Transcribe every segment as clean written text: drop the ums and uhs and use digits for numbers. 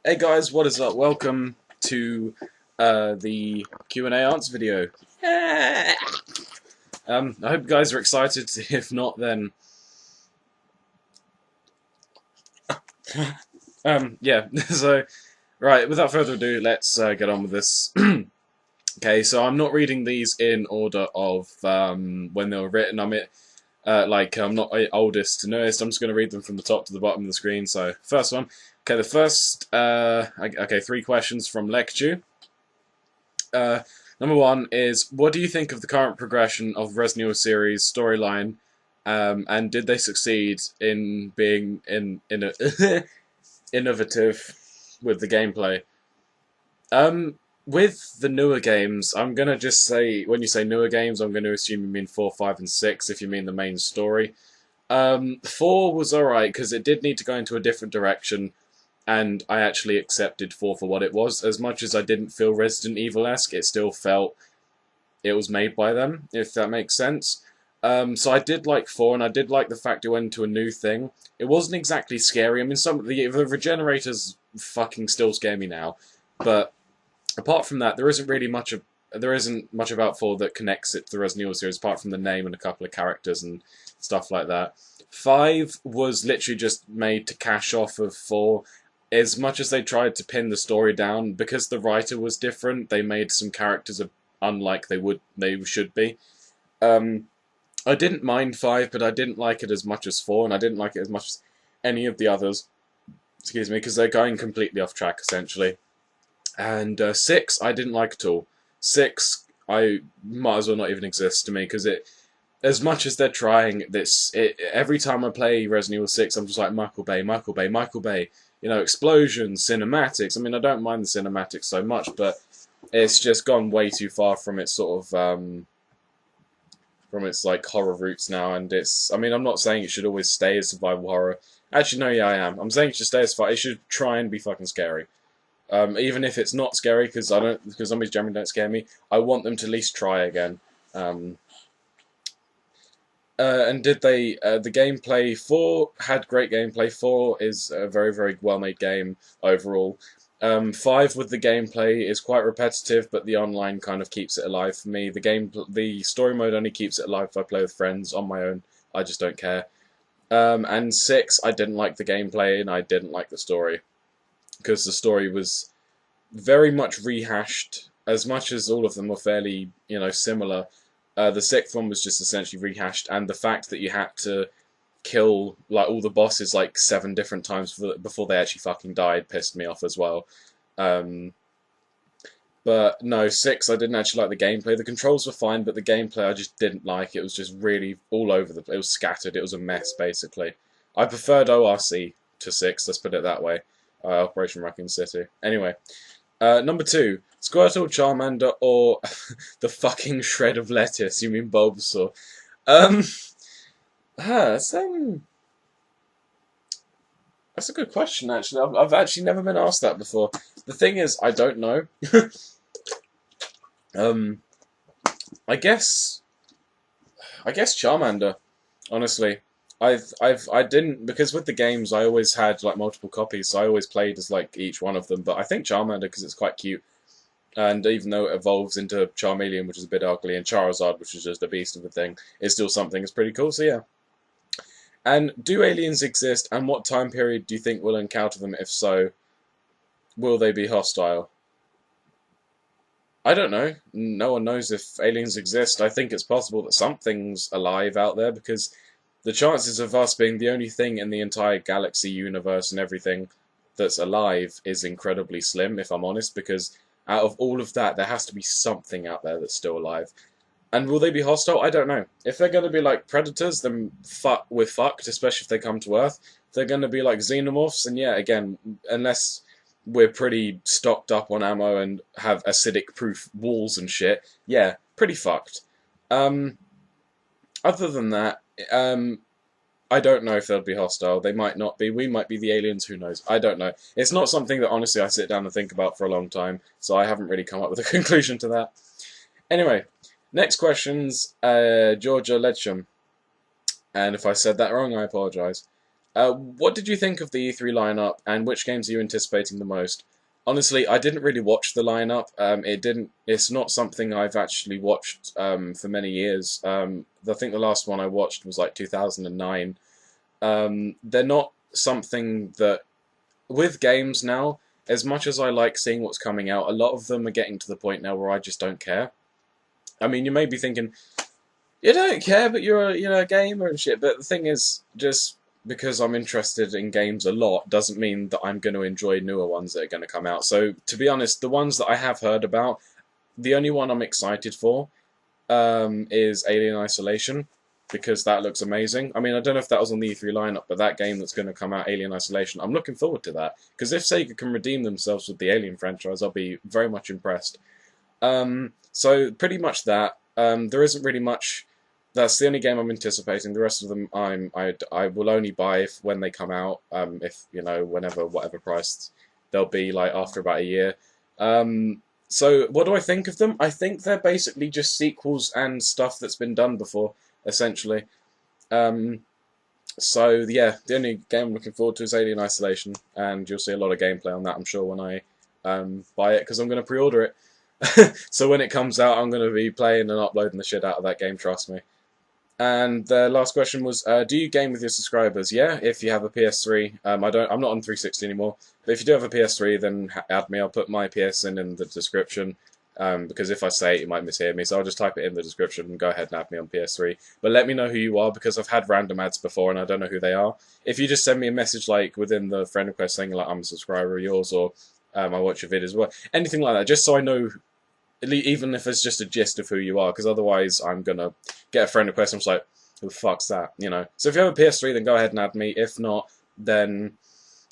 Hey guys, what is up? Welcome to the Q&A answer video. I hope you guys are excited. If not, then yeah. So, right, without further ado, let's get on with this. Okay, so I'm not reading these in order of when they were written. I'm not oldest to newest. I'm just going to read them from the top to the bottom of the screen. So, first one. Okay, the first. Okay, 3 questions from Lectu. Number one is, what do you think of the current progression of Resident Evil series storyline, and did they succeed in being innovative with the gameplay? With the newer games, I'm gonna just say, when you say newer games, I'm gonna assume you mean 4, 5, and 6, if you mean the main story. 4 was alright, because it did need to go into a different direction, and I actually accepted 4 for what it was. As much as I didn't feel Resident Evil-esque, it still felt it was made by them, if that makes sense. So I did like 4, and I did like the fact it went into a new thing. It wasn't exactly scary. I mean, some of the regenerators fucking still scare me now, but apart from that, there isn't much about 4 that connects it to the Resident Evil series, apart from the name and a couple of characters and stuff like that. 5 was literally just made to cash off of 4. As much as they tried to pin the story down, because the writer was different, they made some characters unlike they should be. I didn't mind 5, but I didn't like it as much as 4, and I didn't like it as much as any of the others. Excuse me, because they're going completely off track essentially. And 6, I didn't like at all. 6, I might as well not even exist to me, because as much as they're trying every time I play Resident Evil 6, I'm just like, Michael Bay, Michael Bay, Michael Bay. You know, explosions, cinematics. I mean, I don't mind the cinematics so much, but it's just gone way too far from its sort of from its like horror roots now. And I mean, I'm not saying it should always stay as survival horror. Actually, no, yeah, I am. I'm saying it should stay as far. It should try and be fucking scary. Even if it's not scary, because zombies generally don't scare me. I want them to at least try again. And did they? The gameplay 4 had great gameplay. 4 is a very, very well made game overall. 5 with the gameplay is quite repetitive, but the online kind of keeps it alive for me. The story mode only keeps it alive if I play with friends. On my own, I just don't care. And 6, I didn't like the gameplay and I didn't like the story, because the story was very much rehashed. As much as all of them were fairly, similar, the 6th one was just essentially rehashed, and the fact that you had to kill like all the bosses like 7 different times before they actually fucking died pissed me off as well. But no, 6, I didn't actually like the gameplay. The controls were fine, but the gameplay I just didn't like. It was just really all over it was scattered. It was a mess basically. I preferred ORC to 6. Let's put it that way. Operation Raccoon City. Anyway, number 2, Squirtle, Charmander, or the fucking shred of lettuce. You mean Bulbasaur? That's a good question, actually. I've actually never been asked that before. The thing is, I don't know. I guess Charmander. Honestly, I didn't, because with the games I always had like multiple copies, so I always played as like each one of them. But I think Charmander, because it's quite cute, and even though it evolves into Charmeleon, which is a bit ugly, and Charizard, which is just a beast of a thing, it's still something that's pretty cool. So yeah. And do aliens exist, and what time period do you think we'll encounter them? If so, will they be hostile? I don't know. No one knows if aliens exist. I think it's possible that something's alive out there, because the chances of us being the only thing in the entire galaxy, universe, and everything that's alive is incredibly slim, if I'm honest, because out of all of that, there has to be something out there that's still alive. And will they be hostile? I don't know. If they're going to be like predators, then we're fucked, especially if they come to Earth. If they're going to be like xenomorphs, and yeah, again, unless we're pretty stocked up on ammo and have acidic-proof walls and shit, yeah, pretty fucked. Other than that, I don't know if they'll be hostile. They might not be. We might be the aliens. Who knows? I don't know. It's not something that, honestly, I sit down and think about for a long time, so I haven't really come up with a conclusion to that. Anyway, next question's Georgia Ledsham. And if I said that wrong, I apologise. What did you think of the E3 lineup, and which games are you anticipating the most? Honestly, I didn't really watch the lineup. It didn't. It's not something I've actually watched for many years. I think the last one I watched was like 2009. They're not something that with games now. As much as I like seeing what's coming out, a lot of them are getting to the point now where I just don't care. I mean, you may be thinking, you don't care, but you're a gamer and shit. But the thing is, just because I'm interested in games a lot doesn't mean that I'm going to enjoy newer ones that are going to come out. So to be honest, the ones that I have heard about, the only one I'm excited for is Alien Isolation, because that looks amazing. I mean, I don't know if that was on the E3 lineup, but that game that's going to come out, Alien Isolation, I'm looking forward to that. Because if Sega can redeem themselves with the Alien franchise, I'll be very much impressed. So pretty much that. There isn't really much. That's the only game I'm anticipating. The rest of them, I will only buy when they come out. If whenever, whatever price they'll be, like after about a year. So what do I think of them? I think they're basically just sequels and stuff that's been done before, essentially. So yeah, the only game I'm looking forward to is Alien Isolation, and you'll see a lot of gameplay on that, I'm sure, when I buy it, because I'm going to pre-order it. So when it comes out, I'm going to be playing and uploading the shit out of that game, trust me. And the last question was, do you game with your subscribers? Yeah, if you have a PS3. I'm not on 360 anymore, but if you do have a PS3, then add me. I'll put my PSN in the description, because if I say it, you might mishear me, so I'll just type it in the description and go ahead and add me on PS3. But let me know who you are, because I've had random ads before and I don't know who they are. If you just send me a message like within the friend request saying like I'm a subscriber of yours, or I watch your videos, well, anything like that, just so I know, even if it's just a gist of who you are, because otherwise I'm gonna get a friend request and I'm just like, who the fuck's that, So if you have a PS3, then go ahead and add me. If not, then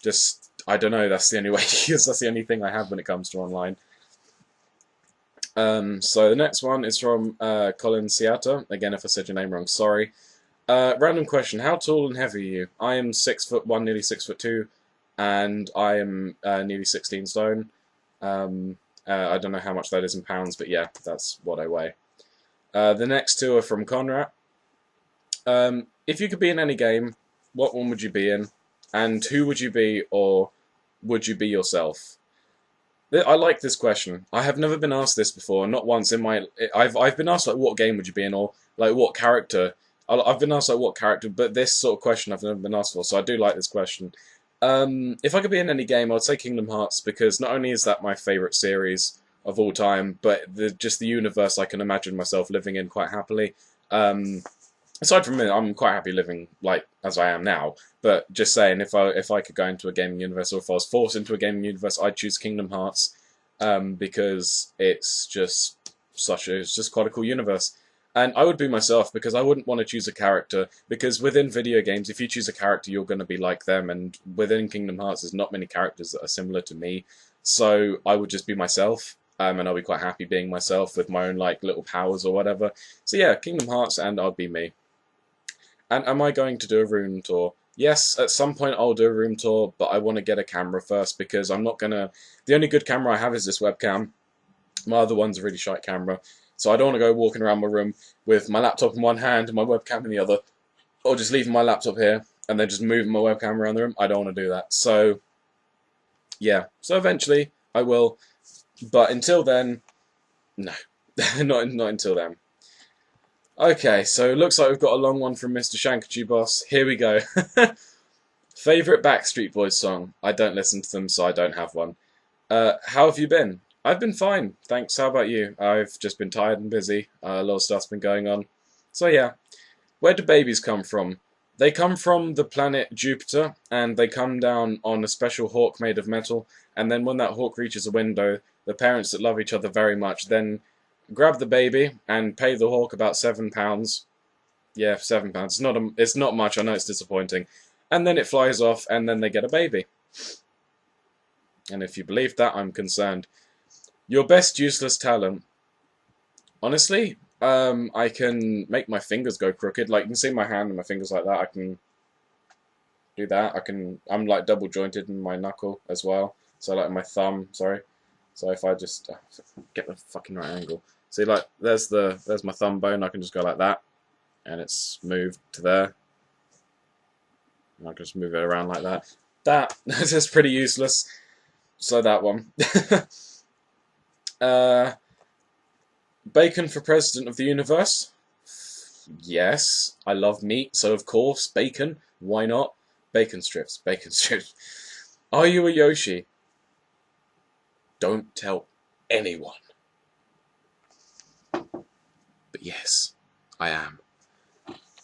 just, I don't know, that's the only way, because that's the only thing I have when it comes to online. So the next one is from Colin Seata. Again, if I said your name wrong, sorry. Random question, how tall and heavy are you? I am 6'1", nearly 6'2", and I am nearly 16 stone. I don't know how much that is in pounds, but yeah, that's what I weigh. The next two are from Conrad. If you could be in any game, what one would you be in? And who would you be, or would you be yourself? I like this question. I have never been asked this before, not once in my... I've been asked, like, what game would you be in, or, like, what character. I've been asked, like, what character, but this sort of question I've never been asked for, so I do like this question. If I could be in any game, I'd say Kingdom Hearts, because not only is that my favourite series of all time, but just the universe I can imagine myself living in quite happily. Aside from it, I'm quite happy living like as I am now. But just saying, if I could go into a gaming universe, or if I was forced into a gaming universe, I'd choose Kingdom Hearts, because it's just quite a cool universe. And I would be myself, because I wouldn't want to choose a character, because within video games, if you choose a character, you're going to be like them, and within Kingdom Hearts, there's not many characters that are similar to me, so I would just be myself, and I'll be quite happy being myself with my own like little powers or whatever. So yeah, Kingdom Hearts, and I'd be me. And am I going to do a room tour? Yes, at some point I'll do a room tour, but I want to get a camera first, because I'm not going to... The only good camera I have is this webcam. My other one's a really shite camera. So I don't want to go walking around my room with my laptop in one hand and my webcam in the other, or just leaving my laptop here and then just moving my webcam around the room. I don't want to do that. So, yeah. So eventually I will, but until then, no. not until then. Okay, so it looks like we've got a long one from Mr. Shankachi Boss. Here we go. Favourite Backstreet Boys song? I don't listen to them, so I don't have one. How have you been? I've been fine, thanks. How about you? I've just been tired and busy. A lot of stuff's been going on. So yeah. Where do babies come from? They come from the planet Jupiter, and they come down on a special hawk made of metal, and then when that hawk reaches a window, the parents that love each other very much then grab the baby and pay the hawk about £7. Yeah, £7. It's not much, I know it's disappointing. And then it flies off, and then they get a baby. And if you believe that, I'm concerned. Your best useless talent? Honestly, I can make my fingers go crooked. Like, you can see my hand and my fingers like that. I can do that. I'm like double jointed in my knuckle as well. So like my thumb, sorry. So if I just get the fucking right angle. See, like, there's my thumb bone. I can just go like that, and it's moved to there. I'll just move it around like that. That's just pretty useless. So that one. uh, Bacon for President of the Universe? Yes. I love meat, so of course, bacon. Why not? Bacon strips. Bacon strips. Are you a Yoshi? Don't tell anyone. But yes, I am.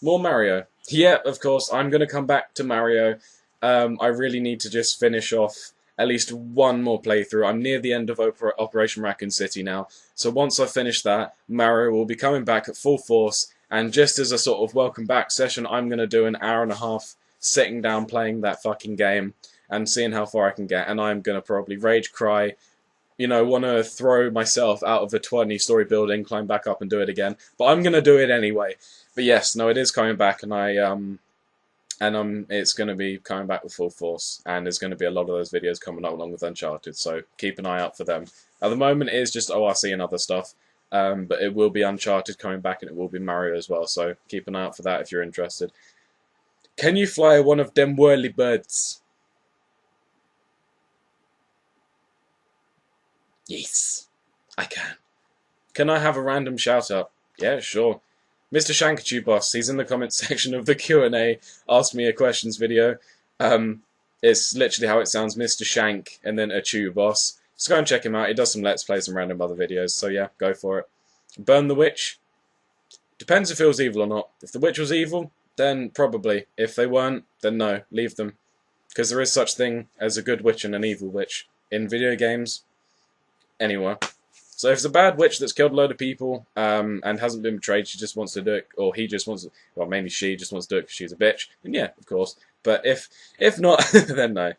More Mario. Yeah, of course, I'm going to come back to Mario. I really need to just finish off at least one more playthrough. I'm near the end of Operation Raccoon City now, so once I finish that, Mario will be coming back at full force, and just as a sort of welcome back session, I'm going to do an hour and a half sitting down playing that fucking game and seeing how far I can get, and I'm going to probably rage cry, you know, want to throw myself out of a 20-story building, climb back up and do it again, but I'm going to do it anyway. But yes, no, it is coming back, and it's going to be coming back with full force, and there's going to be a lot of those videos coming up along with Uncharted, so keep an eye out for them. At the moment, it is just ORC and other stuff, but it will be Uncharted coming back, and it will be Mario as well, so keep an eye out for that if you're interested. Can you fly one of them whirly birds? Yes, I can. Can I have a random shout-out? Yeah, sure. Mr. Shankachu Boss, he's in the comments section of the Q&A Ask Me a Questions video. It's literally how it sounds, Mr. Shank, and then a Chew Boss. Just go and check him out, he does some Let's Plays and random other videos, so yeah, go for it. Burn the Witch? Depends if it was evil or not. If the witch was evil, then probably. If they weren't, then no, leave them. Because there is such thing as a good witch and an evil witch. In video games, anywhere. So if it's a bad witch that's killed a load of people and hasn't been betrayed, she just wants to do it, or he just wants to, well, mainly she just wants to do it because she's a bitch, then yeah, of course. But if not, then no.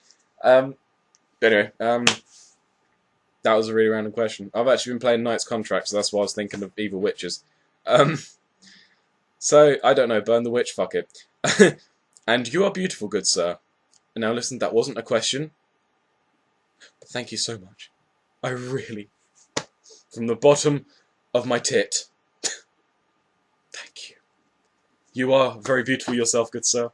Anyway, that was a really random question. I've actually been playing Knight's Contract, so that's why I was thinking of evil witches. So, I don't know, burn the witch, fuck it. And you are beautiful, good sir. Now listen, that wasn't a question, but thank you so much. I really, from the bottom of my tit, thank you. You are very beautiful yourself, good sir,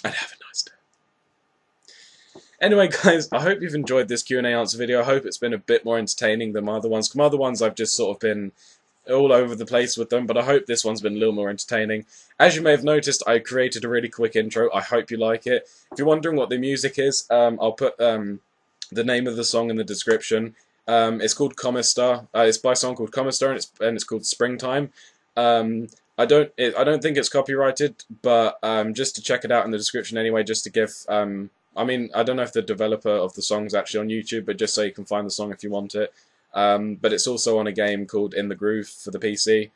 and have a nice day. Anyway, guys, I hope you've enjoyed this Q&A answer video. I hope it's been a bit more entertaining than my other ones. My other ones I've just sort of been all over the place with them, but I hope this one's been a little more entertaining. As you may have noticed, I created a really quick intro. I hope you like it. If you're wondering what the music is, I'll put the name of the song in the description. It's called Comistar. It's by a song called Comistar, and it's called Springtime. I don't think it's copyrighted, but just to check it out in the description anyway, just to give. I mean, I don't know if the developer of the song's actually on YouTube, but just so you can find the song if you want it. But it's also on a game called In the Groove for the PC.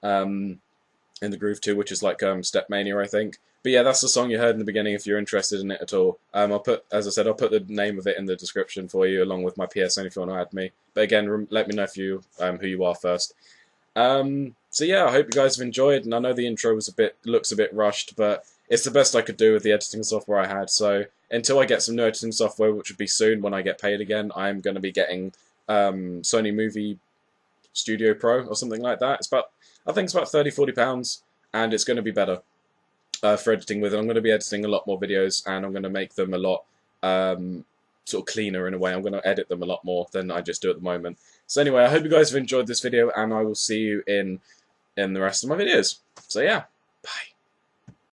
In the Groove 2, which is like Stepmania, I think. But yeah, that's the song you heard in the beginning if you're interested in it at all. I'll put, as I said, I'll put the name of it in the description for you, along with my PSN if you want to add me. But again, let me know if you who you are first. So yeah, I hope you guys have enjoyed, and I know the intro was looks a bit rushed, but it's the best I could do with the editing software I had. So until I get some new editing software, which would be soon when I get paid again, I'm going to be getting Sony Movie Studio Pro or something like that. I think it's about £30–40, and it's going to be better for editing with it. I'm going to be editing a lot more videos, and I'm going to make them a lot sort of cleaner in a way. I'm going to edit them a lot more than I just do at the moment. So anyway, I hope you guys have enjoyed this video, and I will see you in the rest of my videos. So yeah, bye.